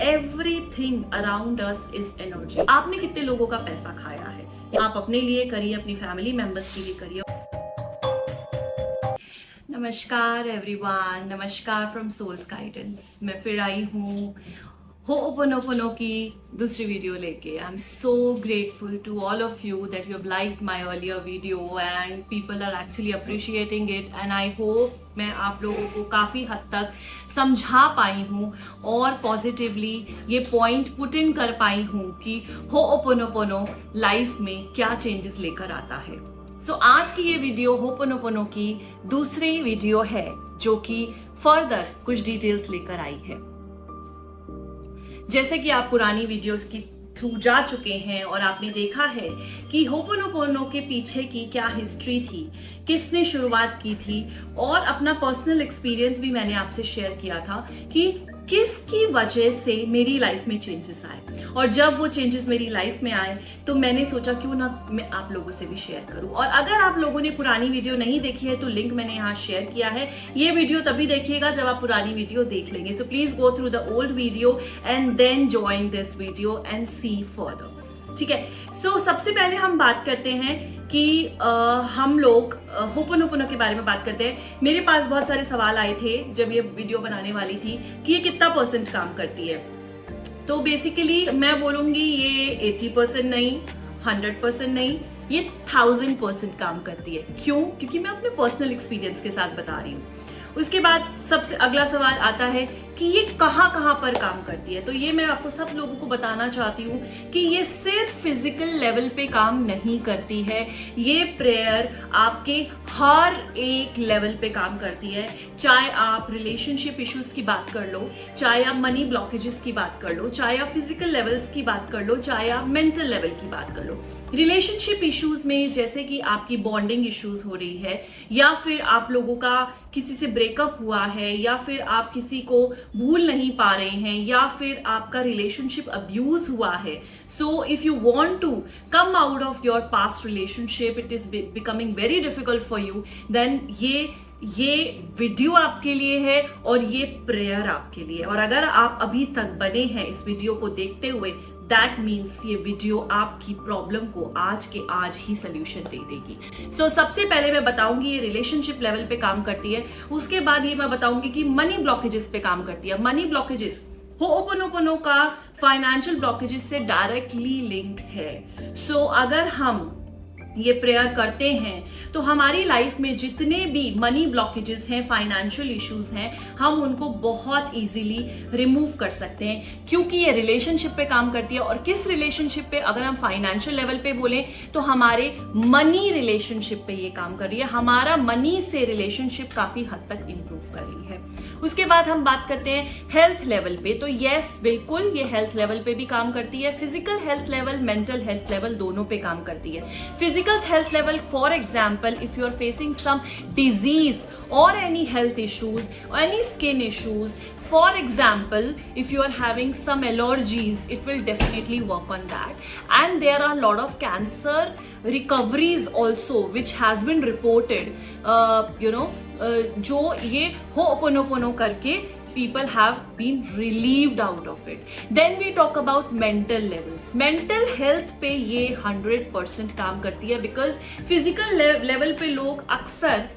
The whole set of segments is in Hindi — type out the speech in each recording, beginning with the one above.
Everything around us is energy. आपने कितने लोगों का पैसा खाया है? आप अपने लिए करिए, अपनी फैमिली मेंबर्स के लिए करिए। नमस्कार एवरीवन, नमस्कार फ्रॉम सोल्स गाइडेंस। मैं फिर आई हूँ हो'ओपोनोपोनो की दूसरी वीडियो लेके। I am so grateful to all of you that you have liked my earlier video and people are actually appreciating it and I hope मैं आप लोगों को काफ़ी हद तक समझा पाई हूँ और पॉजिटिवली ये पॉइंट पुट इन कर पाई हूँ कि हो'ओपोनोपोनो लाइफ में क्या चेंजेस लेकर आता है। सो आज की ये वीडियो हो'ओपोनोपोनो की दूसरी वीडियो है जो कि फर्दर कुछ डिटेल्स लेकर आई है। जैसे कि आप पुरानी वीडियोस की थ्रू जा चुके हैं और आपने देखा है कि हो'ओपोनोपोनो के पीछे की क्या हिस्ट्री थी, किसने शुरुआत की थी, और अपना पर्सनल एक्सपीरियंस भी मैंने आपसे शेयर किया था कि किसकी वजह से मेरी लाइफ में चेंजेस आए। और जब वो चेंजेस मेरी लाइफ में आए तो मैंने सोचा क्यों ना मैं आप लोगों से भी शेयर करूं। और अगर आप लोगों ने पुरानी वीडियो नहीं देखी है तो लिंक मैंने यहाँ शेयर किया है। ये वीडियो तभी देखिएगा जब आप पुरानी वीडियो देख लेंगे। So please go through the old video and then join this video and see further. ठीक है, सो सबसे पहले हम बात करते हैं कि हम लोग हो'ओपोनोपोनो के बारे में बात करते हैं। मेरे पास बहुत सारे सवाल आए थे जब ये वीडियो बनाने वाली थी कि ये कितना % काम करती है। तो बेसिकली मैं बोलूंगी ये 80% नहीं, 100% नहीं, ये 1000% काम करती है। क्यों? क्योंकि मैं अपने पर्सनल एक्सपीरियंस के साथ बता रही हूँ। उसके बाद सबसे अगला सवाल आता है कि ये कहाँ पर काम करती है। तो ये मैं आपको सब लोगों को बताना चाहती हूँ कि ये सिर्फ फिजिकल लेवल पे काम नहीं करती है। ये प्रेयर आपके हर एक लेवल पे काम करती है। चाहे आप रिलेशनशिप इश्यूज की बात कर लो, चाहे आप मनी ब्लॉकेजेस की बात कर लो, चाहे आप फिजिकल लेवल्स की बात कर लो, चाहे आप मेंटल लेवल की बात कर लो। रिलेशनशिप इश्यूज में जैसे कि आपकी बॉन्डिंग इश्यूज हो रही है, या फिर आप लोगों का किसी से ब्रेकअप हुआ है, या फिर आप किसी को भूल नहीं पा रहे हैं, या फिर आपका रिलेशनशिप अब्यूज हुआ है। So if you want to come out of your past relationship, it is becoming very difficult for you, then ये वीडियो आपके लिए है और ये प्रेयर आपके लिए। और अगर आप अभी तक बने हैं इस वीडियो को देखते हुए, दैट मीन्स ये वीडियो आपकी प्रॉब्लम को आज के आज ही सोल्यूशन दे देगी। सो सबसे पहले मैं बताऊंगी ये रिलेशनशिप लेवल पे काम करती है। उसके बाद ये मैं बताऊंगी कि मनी ब्लॉकेजेस पे काम करती है। मनी ब्लॉकेजेस हो'ओपोनोपोनो का फाइनेंशियल ब्लॉकेजेस से डायरेक्टली लिंक है। सो अगर हम ये प्रेयर करते हैं तो हमारी लाइफ में जितने भी मनी ब्लॉकेजेस हैं, फाइनेंशियल इश्यूज हैं, हम उनको बहुत इजीली रिमूव कर सकते हैं, क्योंकि ये रिलेशनशिप पे काम करती है। और किस रिलेशनशिप पे? अगर हम फाइनेंशियल लेवल पे बोलें तो हमारे मनी रिलेशनशिप पे ये काम कर रही है। हमारा मनी से रिलेशनशिप काफी हद तक इंप्रूव कर रही है। उसके बाद हम बात करते हैं हेल्थ लेवल पे। तो यस, बिल्कुल ये हेल्थ लेवल पे भी काम करती है। Physical health level, mental health level, दोनों पे काम करती है। Physical health level, for example, if you are facing some disease और any health issues, any skin issues, for example, if you are having some allergies, it will definitely work on that. And there are a lot of cancer recoveries also which has been reported, जो ये हो'ओपोनोपोनो करके people have been relieved out of it. Then we talk about mental levels. Mental health पे ये 100% काम करती है, because physical level पे लोग अक्सर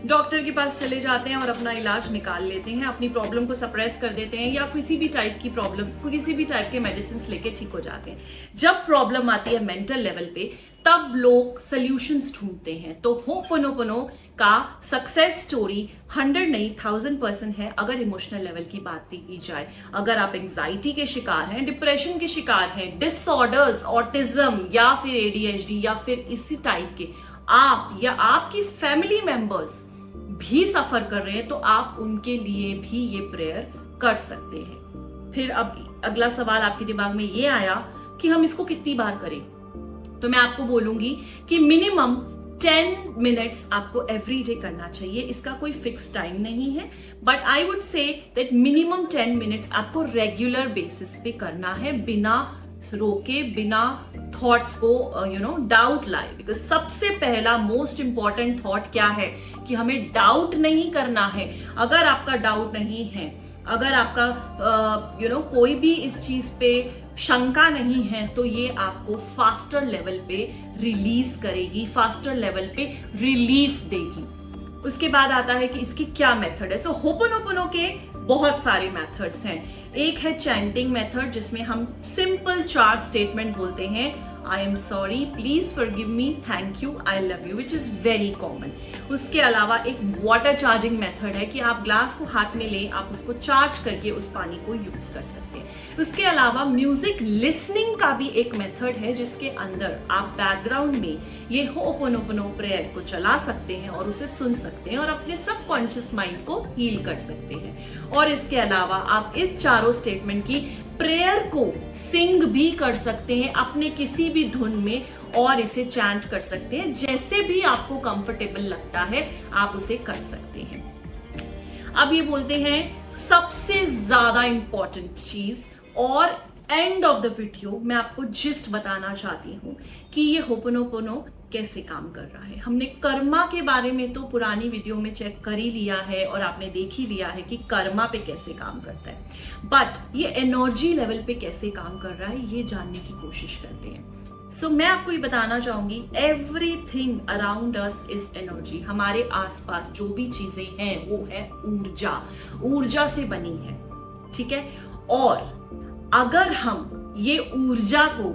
डॉक्टर के पास चले जाते हैं और अपना इलाज निकाल लेते हैं, अपनी प्रॉब्लम को सप्रेस कर देते हैं, या किसी भी टाइप की प्रॉब्लम, किसी भी टाइप के मेडिसिन लेके ठीक हो जाते हैं। जब प्रॉब्लम आती है मेंटल लेवल पे, तब लोग सॉल्यूशंस ढूंढते हैं। तो हो'ओपोनोपोनो का सक्सेस स्टोरी 100 नहीं 1000% है अगर इमोशनल लेवल की बात की जाए। अगर आप एंजाइटी के शिकार हैं, डिप्रेशन के शिकार हैं, डिसऑर्डर्स, ऑटिज्म या फिर ADHD या फिर इसी टाइप के आप या आपकी फैमिली मेंबर्स भी सफर कर रहे हैं, तो आप उनके लिए भी ये प्रेयर कर सकते हैं। फिर अब अगला सवाल आपके दिमाग में ये आया कि हम इसको कितनी बार करें। तो मैं आपको बोलूंगी कि मिनिमम 10 मिनट्स आपको एवरी डे करना चाहिए। इसका कोई फिक्स टाइम नहीं है, but I would say that minimum 10 minutes आपको रेगुलर बेसिस पे करना है, बिना रोके, बिना थॉट्स को डाउट लाए। बिकॉज सबसे पहला मोस्ट इंपॉर्टेंट थॉट क्या है कि हमें डाउट नहीं करना है। अगर आपका डाउट नहीं है अगर आपका कोई भी इस चीज पे शंका नहीं है तो ये आपको फास्टर लेवल पे रिलीज करेगी, फास्टर लेवल पे रिलीफ देगी। उसके बाद आता है कि इसकी क्या मेथड है। सो होपोनोपोनो के बहुत सारे मेथड्स हैं। एक है चैंटिंग मेथड, जिसमें हम सिंपल 4 स्टेटमेंट बोलते हैं, I am sorry, please forgive me, thank you, I love you, which is very common. उसके अलावा एक वाटर चार्जिंग मेथड है कि आप ग्लास को हाथ में ले, आप उसको चार्ज करके उस पानी को यूज कर सकते हैं। उसके अलावा म्यूजिक लिसनिंग का भी एक मेथड है, जिसके अंदर आप बैकग्राउंड में ये होपोनोपोनो प्रेयर को चला सकते हैं और उसे सुन सकते हैं और अपने सबकॉन्शियस माइंड को हील कर सकते हैं। और इसके अलावा आप इस चारों स्टेटमेंट की प्रेयर को सिंग भी कर सकते हैं अपने किसी भी धुन में, और इसे चैंट कर सकते हैं। जैसे भी आपको कंफर्टेबल लगता है आप उसे कर सकते हैं। अब ये बोलते हैं सबसे ज्यादा इंपॉर्टेंट चीज, और एंड ऑफ द वीडियो मैं आपको जिस्ट बताना चाहती हूं कि ये होपोनोपोनो कैसे काम कर रहा है। हमने कर्मा के बारे में तो पुरानी वीडियो में चेक कर ही लिया है और आपने देख ही लिया है कि कर्मा पे कैसे काम करता है, बट ये एनर्जी लेवल पे कैसे काम कर रहा है ये जानने की कोशिश करते हैं। सो मैं आपको ये बताना चाहूंगी, everything around us is energy. हमारे आसपास जो भी चीजें हैं वो है ऊर्जा, ऊर्जा से बनी है, ठीक है। और अगर हम ये ऊर्जा को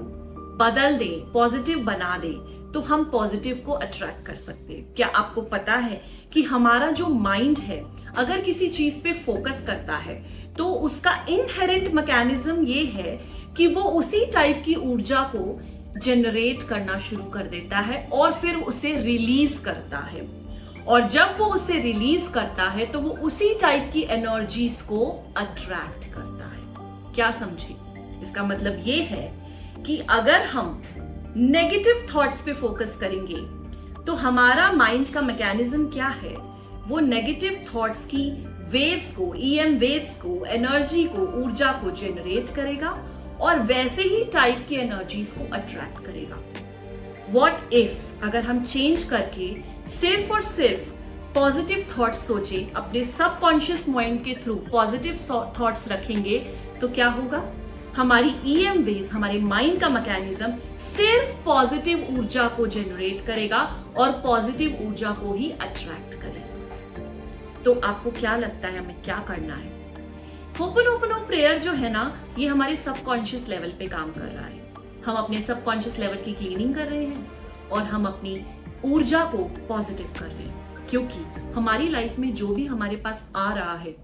बदल दें, पॉजिटिव बना दें, तो हम पॉजिटिव को अट्रैक्ट कर सकते हैं। क्या आपको पता है कि हमारा जो माइंड है अगर किसी चीज पे फोकस करता है तो उसका इनहेरेंट मैकेनिज्म ये है कि वो उसी टाइप की ऊर्जा को जनरेट करना शुरू कर देता है और फिर उसे रिलीज करता है। और जब वो उसे रिलीज करता है तो वो उसी टाइप की एनर्जीज को अट्रैक्ट करता है। क्या समझे? इसका मतलब ये है कि अगर हम नेगेटिव थॉट्स पे फोकस करेंगे तो हमारा माइंड का मैकेनिज्म क्या है, वो नेगेटिव थॉट्स की वेव्स को, EM वेव्स को, एनर्जी को, ऊर्जा को जनरेट करेगा और वैसे ही टाइप की एनर्जीज को अट्रैक्ट करेगा। व्हाट इफ अगर हम चेंज करके सिर्फ और सिर्फ पॉजिटिव थॉट्स सोचे, अपने सबकॉन्शियस माइंड के थ्रू पॉजिटिव थॉट्स रखेंगे, तो क्या होगा? हमारी EM वेव्स, हमारे माइंड का मैकेनिज्म सिर्फ पॉजिटिव ऊर्जा को जनरेट करेगा और पॉजिटिव ऊर्जा को ही अट्रैक्ट करेगा। तो आपको क्या लगता है हमें क्या करना है? होपोनोपोनो प्रेयर जो है ना, ये हमारे सबकॉन्शियस लेवल पे काम कर रहा है। हम अपने सबकॉन्शियस लेवल की क्लीनिंग कर रहे हैं और हम अपनी ऊर्जा को पॉजिटिव कर रहे हैं, क्योंकि हमारी लाइफ में जो भी हमारे पास आ रहा है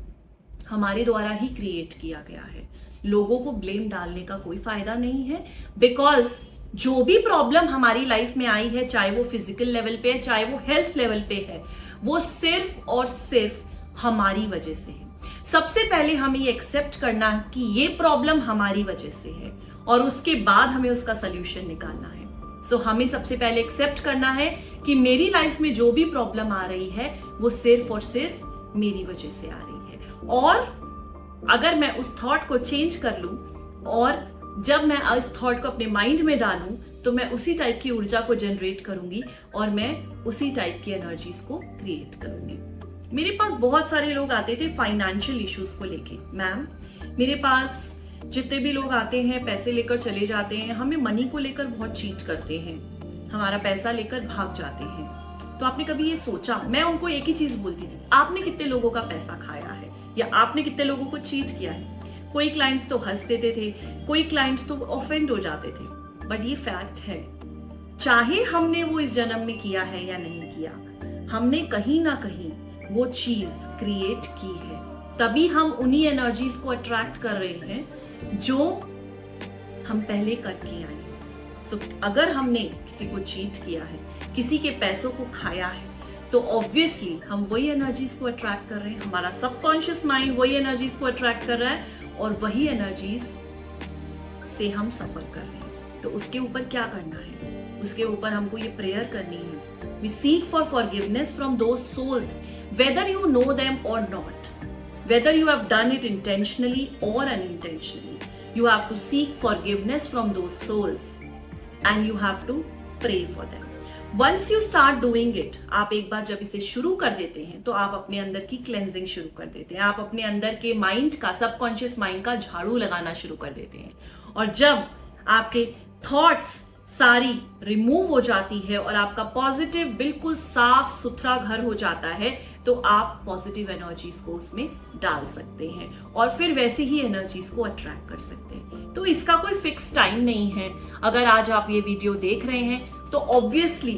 हमारे द्वारा ही क्रिएट किया गया है। लोगों को ब्लेम डालने का कोई फायदा नहीं है, बिकॉज जो भी प्रॉब्लम हमारी लाइफ में आई है, चाहे वो फिजिकल लेवल पे है, चाहे वो हेल्थ लेवल पे है, वो सिर्फ और सिर्फ हमारी वजह से है। सबसे पहले हमें ये एक्सेप्ट करना है कि ये प्रॉब्लम हमारी वजह से है और उसके बाद हमें उसका सोल्यूशन निकालना है। सो हमें सबसे पहले एक्सेप्ट करना है कि मेरी लाइफ में जो भी प्रॉब्लम आ रही है वो सिर्फ और सिर्फ मेरी वजह से आ रही है। और अगर मैं उस थॉट को चेंज कर लूं और जब मैं इस थॉट को अपने माइंड में डालूं तो मैं उसी टाइप की ऊर्जा को जनरेट करूंगी और मैं उसी टाइप की एनर्जीज को क्रिएट करूंगी। मेरे पास बहुत सारे लोग आते थे फाइनेंशियल इश्यूज को लेके। मैम, मेरे पास जितने भी लोग आते हैं पैसे लेकर चले जाते हैं, हमें मनी को लेकर बहुत चीट करते हैं, हमारा पैसा लेकर भाग जाते हैं। तो आपने कभी ये सोचा? मैं उनको एक ही चीज बोलती थी, आपने कितने लोगों का पैसा खाया है या आपने कितने लोगों को चीट किया है? कोई क्लाइंट्स तो हंस देते थे, कोई क्लाइंट्स तो ऑफेंड हो जाते थे, बट ये फैक्ट है, चाहे हमने वो इस जन्म में किया है या नहीं किया, हमने कहीं ना कहीं वो चीज क्रिएट की है। तभी हम उन्हीं एनर्जीज को अट्रैक्ट कर रहे हैं जो हम पहले करके आए हैं। सो अगर हमने किसी को चीट किया है, किसी के पैसों को खाया है, तो ऑब्वियसली हम वही एनर्जीज को अट्रैक्ट कर रहे हैं। हमारा सबकॉन्शियस माइंड वही एनर्जीज को अट्रैक्ट कर रहा है और वही एनर्जीज से हम सफर कर रहे हैं। तो उसके ऊपर क्या करना है? उसके ऊपर हमको ये प्रेयर करनी है, we seek for forgiveness from those souls, whether you know them or not, whether you have done it intentionally or unintentionally. You have to seek forgiveness from those souls and you have to pray for them. Once you start doing it, आप एक बार जब इसे शुरू कर देते हैं तो आप अपने अंदर की क्लेंजिंग शुरू कर देते हैं, आप अपने अंदर के माइंड का, सबकॉन्शियस माइंड का झाड़ू लगाना शुरू कर देते हैं। और जब आपके थॉट्स सारी रिमूव हो जाती है और आपका पॉजिटिव बिल्कुल साफ सुथरा घर हो जाता है, तो आप पॉजिटिव एनर्जीज को उसमें डाल सकते हैं और फिर वैसी ही एनर्जीज को अट्रैक्ट कर सकते हैं। तो इसका कोई फिक्स टाइम नहीं है। अगर आज आप ये वीडियो देख रहे हैं तो ऑब्वियसली,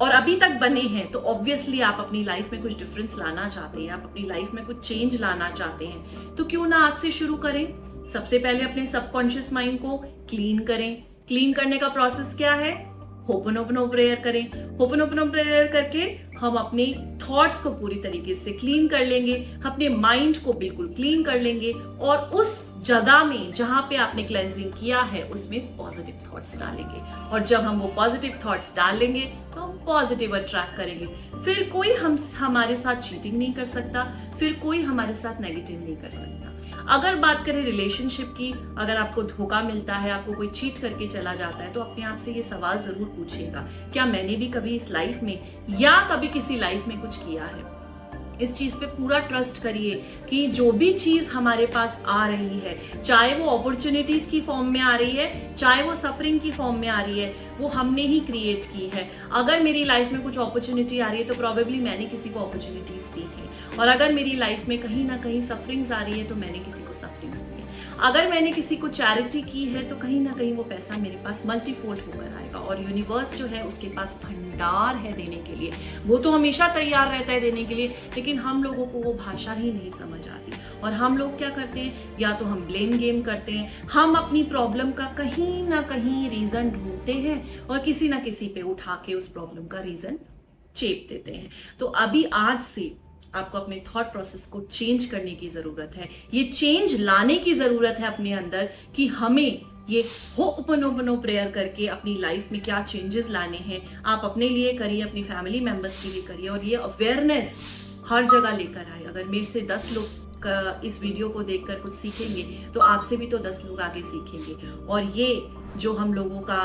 और अभी तक बने हैं तो ऑब्वियसली आप अपनी लाइफ में कुछ डिफरेंस लाना चाहते हैं, आप अपनी लाइफ में कुछ चेंज लाना चाहते हैं। तो क्यों ना आज से शुरू करें। सबसे पहले अपने सबकॉन्शियस माइंड को क्लीन करें। क्लीन करने का प्रोसेस क्या है? होपोनोपोनो प्रेयर करें। होपोनोपोनो प्रेयर करके हम अपने थॉट्स को पूरी तरीके से क्लीन कर लेंगे, अपने माइंड को बिल्कुल क्लीन कर लेंगे और उस जगह में जहां पे आपने क्लेंजिंग किया है उसमें पॉजिटिव थॉट्स डालेंगे। और जब हम वो पॉजिटिव थॉट्स डालेंगे तो हम पॉजिटिव अट्रैक्ट करेंगे। फिर कोई हमारे साथ चीटिंग नहीं कर सकता, फिर कोई हमारे साथ नेगेटिव नहीं कर सकता। अगर बात करें रिलेशनशिप की, अगर आपको धोखा मिलता है, आपको कोई चीट करके चला जाता है, तो अपने आप से ये सवाल जरूर पूछिएगा, क्या मैंने भी कभी इस लाइफ में या कभी किसी लाइफ में कुछ किया है? इस चीज पे पूरा ट्रस्ट करिए कि जो भी चीज हमारे पास आ रही है, चाहे वो अपॉर्चुनिटीज की फॉर्म में आ रही है, चाहे वो सफरिंग की फॉर्म में आ रही है, वो हमने ही क्रिएट की है। अगर मेरी लाइफ में कुछ अपॉर्चुनिटी आ रही है तो प्रोबेबली मैंने किसी को अपॉर्चुनिटीज दी है, और अगर मेरी लाइफ में कहीं ना कहीं सफरिंग्स आ रही है तो मैंने किसी को सफरिंग्स दी है। अगर मैंने किसी को चैरिटी की है तो कहीं ना कहीं वो पैसा मेरे पास मल्टीफोल्ड होकर आएगा, और यूनिवर्स जो है उसके पास भंडार है देने के लिए। वो तो हमेशा तैयार रहता है देने के लिए, लेकिन हम लोगों को वो भाषा ही नहीं समझ आती। और हम लोग क्या करते हैं, या तो हम ब्लेम गेम करते हैं, हम अपनी प्रॉब्लम का कहीं ना कहीं रीजन ढूंढते हैं और किसी ना किसी पे उठा के उस प्रॉब्लम का रीजन चेप देते हैं। तो अभी आज से आपको अपने थॉट प्रोसेस को चेंज करने की जरूरत है। ये चेंज लाने की जरूरत है अपने अंदर कि हमें ये होपोनोपोनो प्रेयर करके अपनी लाइफ में क्या चेंजेस लाने हैं। आप अपने लिए करिए, अपनी फैमिली मेंबर्स के लिए करिए, और ये अवेयरनेस हर जगह लेकर आए। अगर मेरे से 10 लोग इस वीडियो को देखकर कुछ सीखेंगे तो आपसे भी तो 10 लोग आगे सीखेंगे। और ये जो हम लोगों का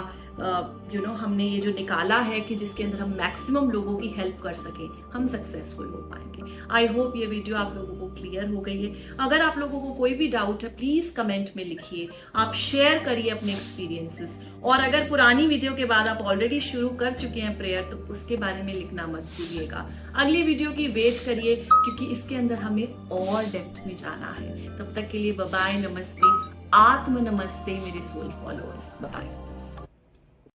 हमने ये जो निकाला है कि जिसके अंदर हम मैक्सिमम लोगों की हेल्प कर सके, हम सक्सेसफुल हो पाएंगे। आई होप ये वीडियो आप लोगों को क्लियर हो गई है। अगर आप लोगों को कोई भी डाउट है प्लीज कमेंट में लिखिए, आप शेयर करिए अपने एक्सपीरियंसेस। और अगर पुरानी वीडियो के बाद आप ऑलरेडी शुरू कर चुके हैं प्रेयर तो उसके बारे में लिखना मत भूलिएगा। अगली वीडियो की वेट करिए क्योंकि इसके अंदर हमें और डेप्थ में जाना है। तब तक के लिए बाय बाय, नमस्ते, आत्म नमस्ते मेरे सोल फॉलोअर्स, बाय।